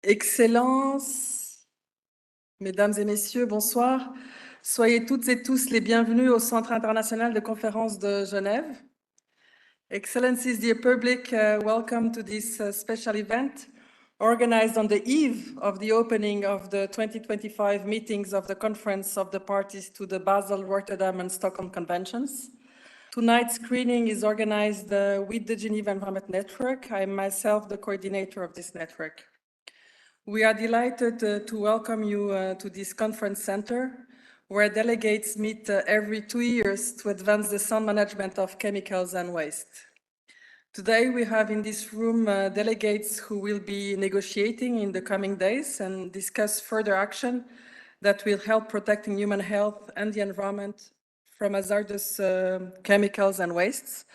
Excellences, Mesdames et Messieurs, bonsoir. Soyez toutes et tous les bienvenus au Centre international de conférences de Genève. Excellencies, dear public, welcome to this special event organized on the eve of the opening of the 2025 meetings of the Conference of the Parties to the Basel, Rotterdam and Stockholm Conventions. Tonight's screening is organized with the Geneva Environment Network. I am myself the coordinator of this network. We are delighted to welcome you to this conference center, where delegates meet every 2 years to advance the sound management of chemicals and waste. Today we have in this room delegates who will be negotiating in the coming days and discuss further action that will help protecting human health and the environment from hazardous chemicals and wastes,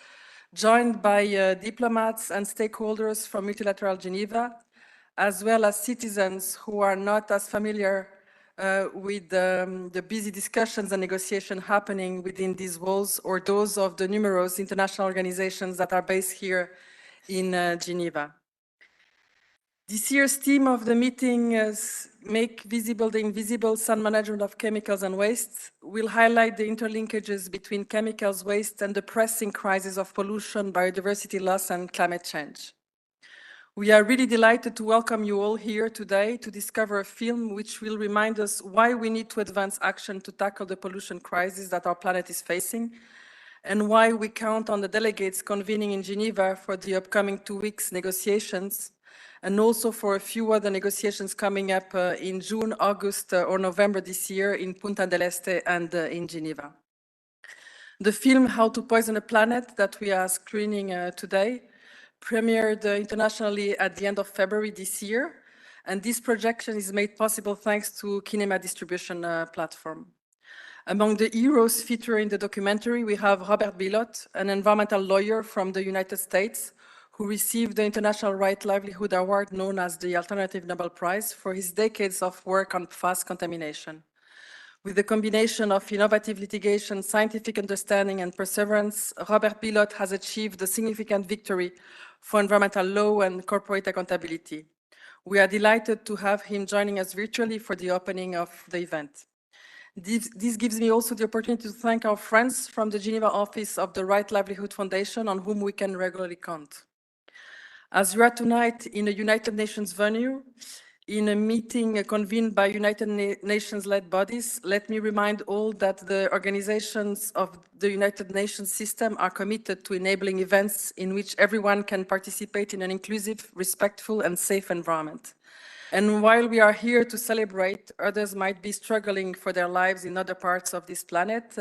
joined by diplomats and stakeholders from multilateral Geneva, as well as citizens who are not as familiar with the busy discussions and negotiation happening within these walls, or those of the numerous international organizations that are based here in Geneva. This year's theme of the meeting is Make Visible the Invisible Sound Management of Chemicals and Wastes will highlight the interlinkages between chemicals, waste, and the pressing crisis of pollution, biodiversity loss, and climate change. We are really delighted to welcome you all here today to discover a film which will remind us why we need to advance action to tackle the pollution crisis that our planet is facing, and why we count on the delegates convening in Geneva for the upcoming 2 weeks negotiations, and also for a few other negotiations coming up in June, August, or November this year in Punta del Este and in Geneva. The film How to Poison a Planet that we are screening today premiered internationally at the end of February this year, and this projection is made possible thanks to Kinema distribution platform. Among the heroes featured in the documentary, we have Robert Bilott, an environmental lawyer from the United States, who received the International Right Livelihood Award known as the Alternative Nobel Prize for his decades of work on PFAS contamination. With the combination of innovative litigation, scientific understanding, and perseverance, Robert Bilott has achieved a significant victory for environmental law and corporate accountability. We are delighted to have him joining us virtually for the opening of the event. This gives me also the opportunity to thank our friends from the Geneva office of the Right Livelihood Foundation, on whom we can regularly count. As we are tonight in a United Nations venue, in a meeting convened by United Nations-led bodies, let me remind all that the organizations of the United Nations system are committed to enabling events in which everyone can participate in an inclusive, respectful, and safe environment. And while we are here to celebrate, others might be struggling for their lives in other parts of this planet,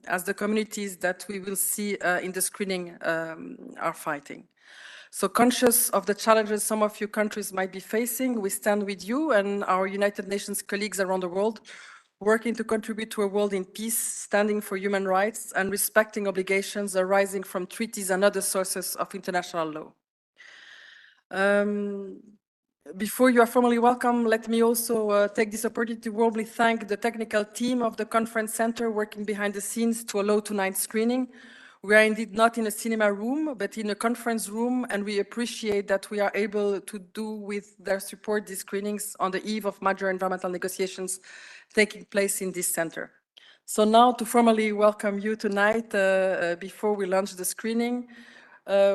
as the communities that we will see in the screening are fighting. So conscious of the challenges some of you countries might be facing, we stand with you and our United Nations colleagues around the world, working to contribute to a world in peace, standing for human rights and respecting obligations arising from treaties and other sources of international law. Before you are formally welcome, let me also take this opportunity to warmly thank the technical team of the conference center working behind the scenes to allow tonight's screening. We are indeed not in a cinema room, but in a conference room, and we appreciate that we are able to do with their support these screenings on the eve of major environmental negotiations taking place in this center. So now to formally welcome you tonight, before we launch the screening,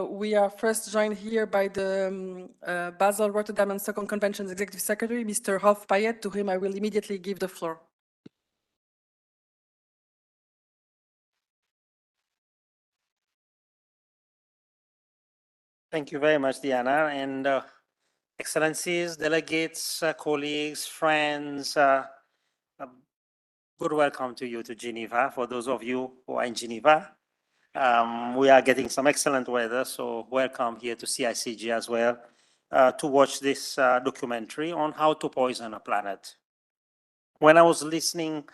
we are first joined here by the Basel, Rotterdam and Stockholm Conventions Executive Secretary, Mr. Rolf Payet, to whom I will immediately give the floor. Thank you very much, Diana, and excellencies, delegates, colleagues, friends, good welcome to you to Geneva. For those of you who are in Geneva, we are getting some excellent weather, so welcome here to CICG as well to watch this documentary on how to poison a planet. When I was listening,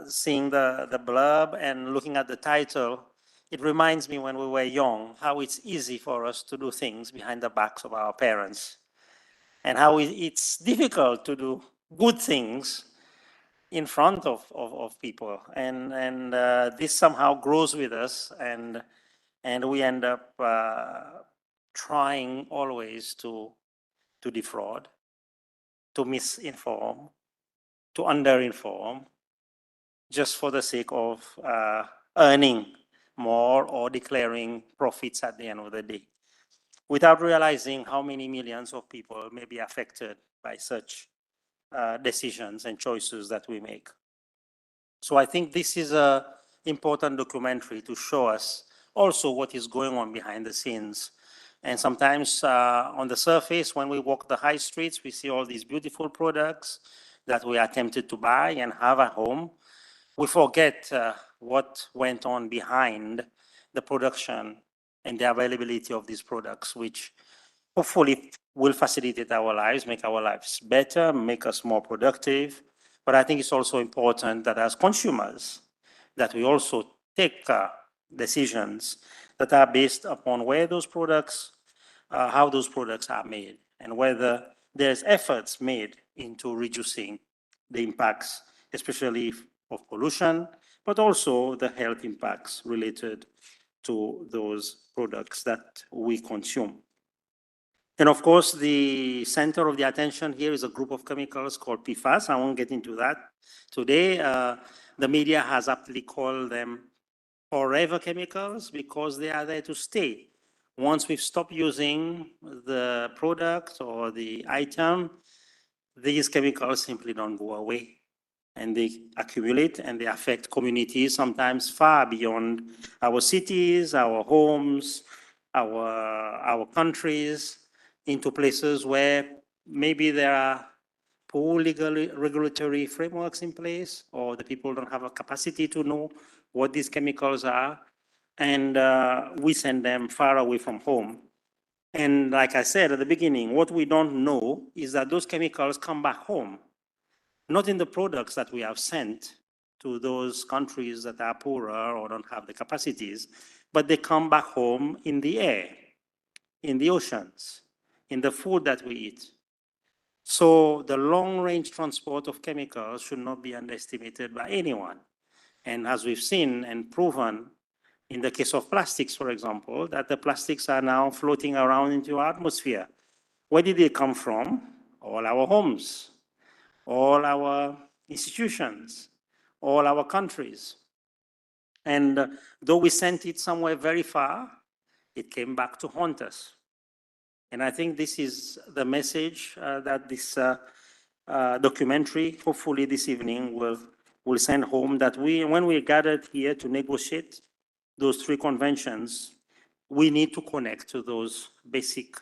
seeing the blurb and looking at the title, it reminds me when we were young, how it's easy for us to do things behind the backs of our parents, and how it's difficult to do good things in front of people. And this somehow grows with us, and we end up trying always to defraud. to misinform, to underinform, just for the sake of earning more or declaring profits at the end of the day, without realizing how many millions of people may be affected by such decisions and choices that we make. So I think this is an important documentary to show us also what is going on behind the scenes. And sometimes on the surface, when we walk the high streets, we see all these beautiful products that we are tempted to buy and have at home. We forget what went on behind the production and the availability of these products, which hopefully will facilitate our lives, make our lives better, make us more productive. But I think it's also important that as consumers, that we also take decisions that are based upon where those products, how those products are made, and whether there's efforts made into reducing the impacts, especially of pollution, but also the health impacts related to those products that we consume. And of course, the center of the attention here is a group of chemicals called PFAS. I won't get into that today. The media has aptly called them forever chemicals because they are there to stay. Once we've stopped using the product or the item, these chemicals simply don't go away. And they accumulate and they affect communities sometimes far beyond our cities, our homes, our countries, into places where maybe there are poor legal regulatory frameworks in place, or the people don't have a capacity to know what these chemicals are, and we send them far away from home. And like I said at the beginning, what we don't know is that those chemicals come back home, not in the products that we have sent to those countries that are poorer or don't have the capacities, but they come back home in the air, in the oceans, in the food that we eat. So the long-range transport of chemicals should not be underestimated by anyone. And as we've seen and proven in the case of plastics, for example, that the plastics are now floating around into our atmosphere. Where did they come from? All our homes, all our institutions, all our countries. And though we sent it somewhere very far, it came back to haunt us. And I think this is the message that this documentary, hopefully this evening, will send home, that when we gathered here to negotiate those 3 conventions, we need to connect to those basic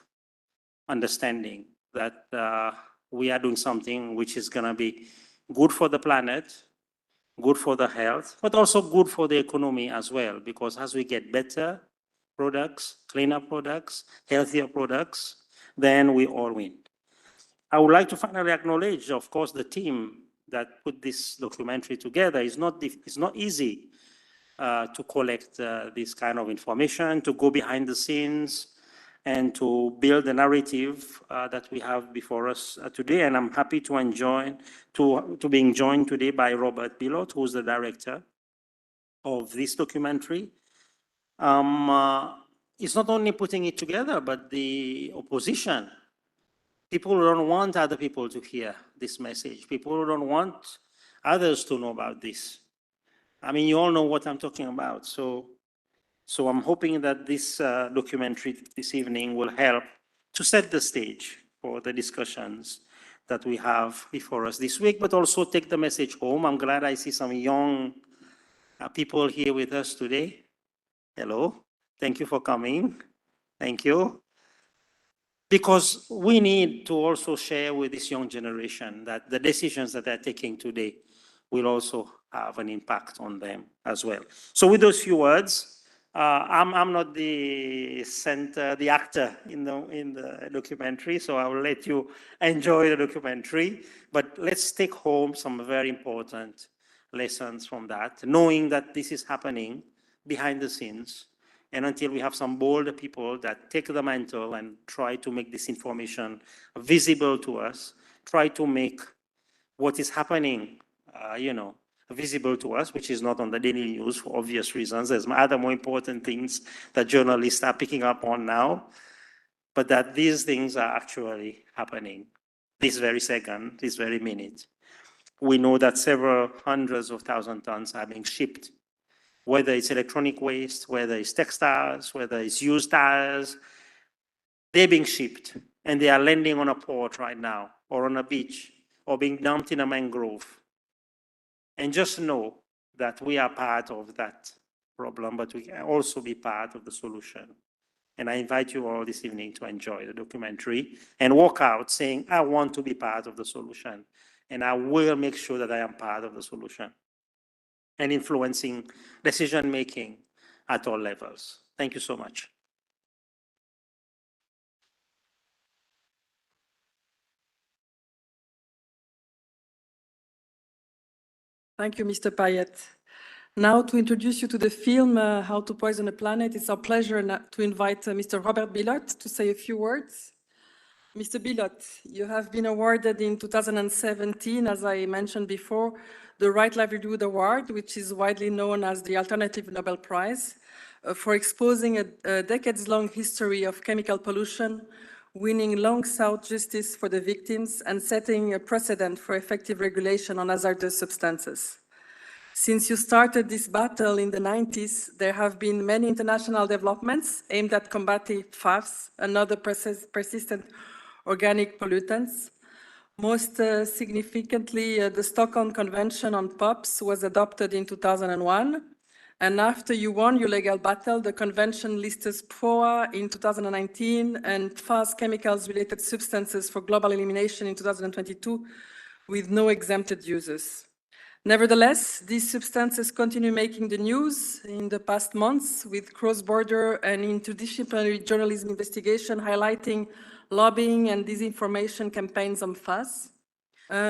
understanding that we are doing something which is going to be good for the planet, good for the health, but also good for the economy as well, because as we get better products, cleaner products, healthier products, then we all win. I would like to finally acknowledge, of course, the team that put this documentary together. It's not easy to collect this kind of information, to go behind the scenes, and to build the narrative that we have before us today. And I'm happy to being joined today by Robert Bilott, who's the director of this documentary. It's not only putting it together, but the opposition. People don't want other people to hear this message. People don't want others to know about this. I mean, you all know what I'm talking about. So I'm hoping that this documentary this evening will help to set the stage for the discussions that we have before us this week, but also take the message home. I'm glad I see some young people here with us today. Hello, thank you for coming. Thank you. Because we need to also share with this young generation that the decisions that they're taking today will also have an impact on them as well. So with those few words, I'm not the actor in the documentary, so I will let you enjoy the documentary. But let's take home some very important lessons from that, knowing that this is happening behind the scenes. And until we have some bold people that take the mantle and try to make this information visible to us, try to make what is happening, visible to us, which is not on the daily news for obvious reasons. There's other more important things that journalists are picking up on now, but that these things are actually happening. this very second, this very minute. We know that several hundreds of thousand tons are being shipped, whether it's electronic waste, whether it's textiles, whether it's used tires. They're being shipped and they are landing on a port right now or on a beach or being dumped in a mangrove. And just know that we are part of that problem, but we can also be part of the solution. And I invite you all this evening to enjoy the documentary and walk out saying, I want to be part of the solution. And I will make sure that I am part of the solution and influencing decision-making at all levels. Thank you so much. Thank you, Mr. Payet. Now, to introduce you to the film, How to Poison a Planet, it's our pleasure to invite Mr. Robert Bilott to say a few words. Mr. Bilott, you have been awarded in 2017, as I mentioned before, the Right Livelihood Award, which is widely known as the Alternative Nobel Prize, for exposing a decades-long history of chemical pollution, winning long-sought justice for the victims, and setting a precedent for effective regulation on hazardous substances. Since you started this battle in the 90s, there have been many international developments aimed at combating PFAS and other persistent organic pollutants. Most significantly, the Stockholm Convention on POPs was adopted in 2001. And after you won your legal battle, the convention listed PFOA in 2019 and PFAS, chemicals-related substances, for global elimination in 2022 with no exempted uses. Nevertheless, these substances continue making the news in the past months with cross-border and interdisciplinary journalism investigation highlighting lobbying and disinformation campaigns on PFAS.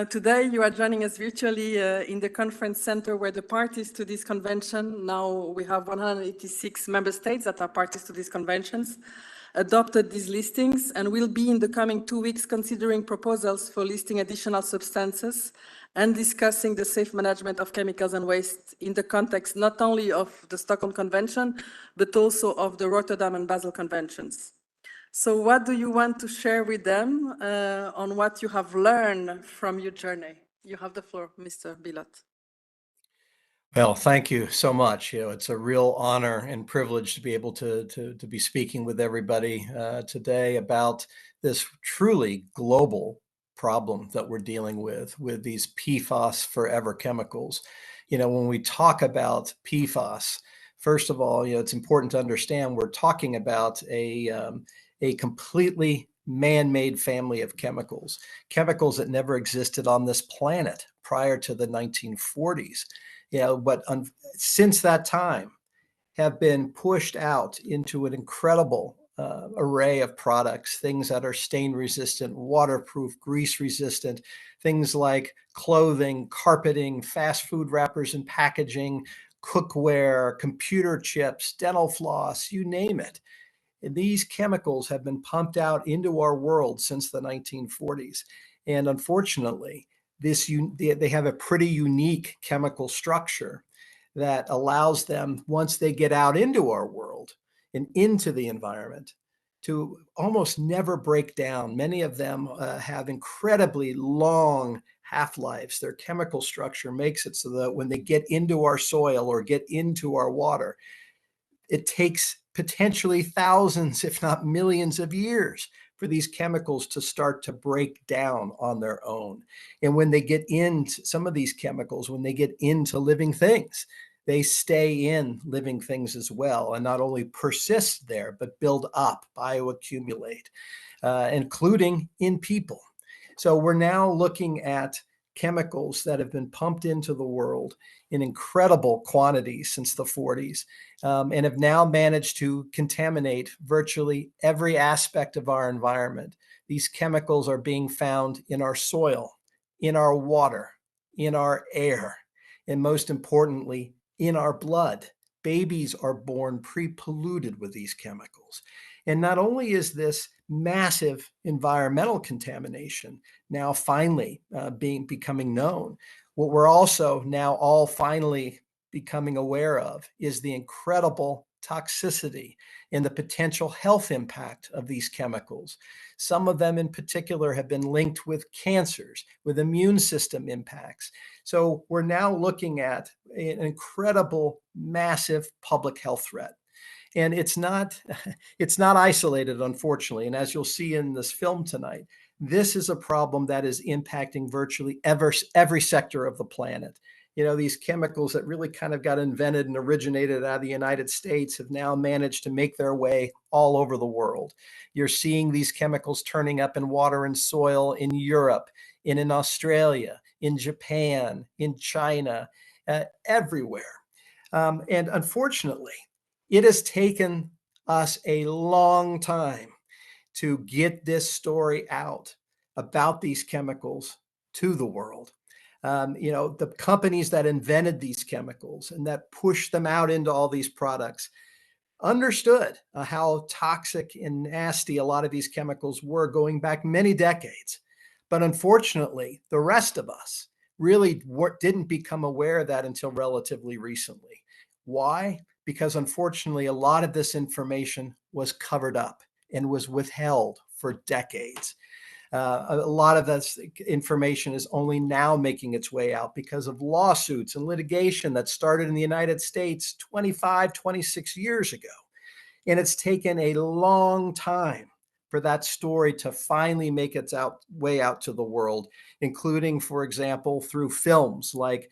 Today, you are joining us virtually in the conference center where the parties to this convention, now we have 186 member states that are parties to these conventions, adopted these listings and will be in the coming 2 weeks considering proposals for listing additional substances and discussing the safe management of chemicals and waste in the context not only of the Stockholm Convention, but also of the Rotterdam and Basel Conventions. So what do you want to share with them on what you have learned from your journey? You have the floor, Mr. Bilott. Well, thank you so much. It's a real honor and privilege to be able to be speaking with everybody today about this truly global problem that we're dealing with these PFAS forever chemicals. When we talk about PFAS, first of all, it's important to understand we're talking about a completely man-made family of chemicals that never existed on this planet prior to the 1940s. But since that time have been pushed out into an incredible array of products, things that are stain resistant, waterproof, grease resistant, things like clothing, carpeting, fast food wrappers and packaging, cookware, computer chips, dental floss, you name it. And these chemicals have been pumped out into our world since the 1940s. And unfortunately, they have a pretty unique chemical structure that allows them, once they get out into our world and into the environment, to almost never break down. Many of them have incredibly long half-lives. Their chemical structure makes it so that when they get into our soil or get into our water, it takes potentially thousands, if not millions of years for these chemicals to start to break down on their own. And when they get into some of these chemicals, when they get into living things, they stay in living things as well, and not only persist there, but build up, bioaccumulate, including in people. So we're now looking at chemicals that have been pumped into the world in incredible quantities since the 40s, and have now managed to contaminate virtually every aspect of our environment. These chemicals are being found in our soil, in our water, in our air, and most importantly, in our blood. Babies are born pre-polluted with these chemicals. And not only is this massive environmental contamination now finally becoming known, what we're also now all finally becoming aware of is the incredible toxicity and the potential health impact of these chemicals. Some of them in particular have been linked with cancers, with immune system impacts. So we're now looking at an incredible, massive public health threat. And it's not isolated, unfortunately. And as you'll see in this film tonight, this is a problem that is impacting virtually every sector of the planet. You know, these chemicals that really kind of got invented and originated out of the United States have now managed to make their way all over the world. You're seeing these chemicals turning up in water and soil in Europe, in Australia, in Japan, in China, everywhere. And unfortunately, it has taken us a long time to get this story out about these chemicals to the world. You know, the companies that invented these chemicals and that pushed them out into all these products understood how toxic and nasty a lot of these chemicals were going back many decades. But unfortunately, the rest of us really didn't become aware of that until relatively recently. Why? Because unfortunately, a lot of this information was covered up and was withheld for decades. A lot of this information is only now making its way out because of lawsuits and litigation that started in the United States 25, 26 years ago. And it's taken a long time for that story to finally make its way out to the world, including, for example, through films like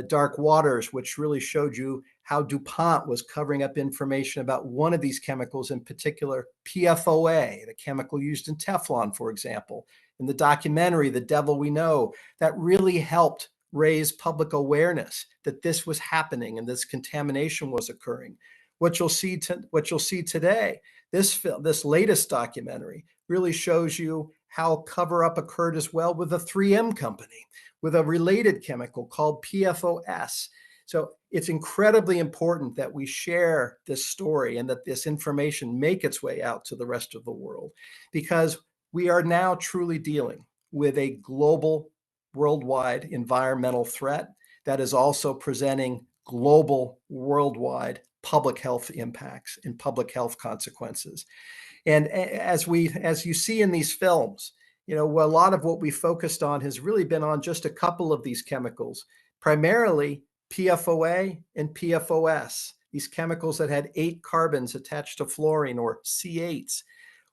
Dark Waters, which really showed you how DuPont was covering up information about one of these chemicals in particular, PFOA, the chemical used in Teflon, for example. In the documentary, The Devil We Know, that really helped raise public awareness that this was happening and this contamination was occurring. What you'll see today, this latest documentary really shows you how cover-up occurred as well with the 3M company, with a related chemical called PFAS. So it's incredibly important that we share this story and that this information make its way out to the rest of the world, because we are now truly dealing with a global, worldwide environmental threat that is also presenting global, worldwide public health impacts and public health consequences. And as you see in these films, you know, a lot of what we focused on has really been on just a couple of these chemicals, primarily PFOA and PFOS, these chemicals that had 8 carbons attached to fluorine, or C8s.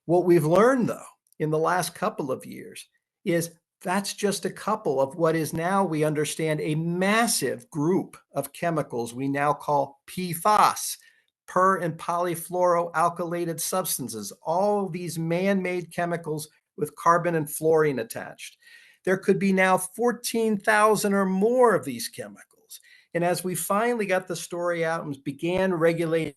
What we've learned, though, in the last couple of years is that's just a couple of what is now, we understand, a massive group of chemicals we now call PFAS, per and polyfluoroalkylated substances, all these man-made chemicals with carbon and fluorine attached. There could be now 14,000 or more of these chemicals. And as we finally got the story out and began regulating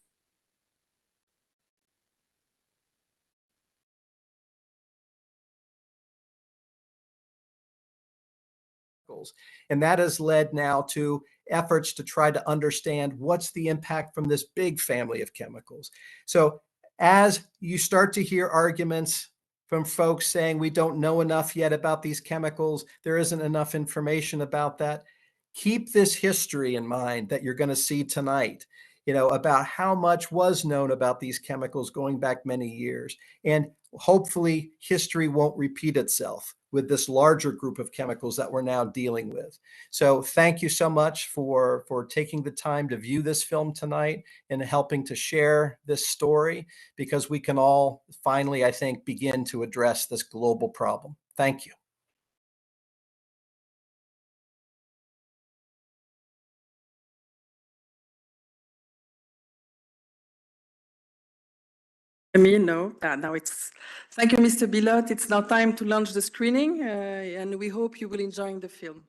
and that has led now to efforts to try to understand what's the impact from this big family of chemicals. So as you start to hear arguments from folks saying we don't know enough yet about these chemicals, there isn't enough information about that, keep this history in mind that you're going to see tonight, you know, about how much was known about these chemicals going back many years. And hopefully history won't repeat itself with this larger group of chemicals that we're now dealing with. So thank you so much for taking the time to view this film tonight and helping to share this story, because we can all finally, I think, begin to address this global problem. Thank you. Me, no. Now it's, thank you, Mr. Bilott. It's now time to launch the screening, and we hope you will enjoy the film.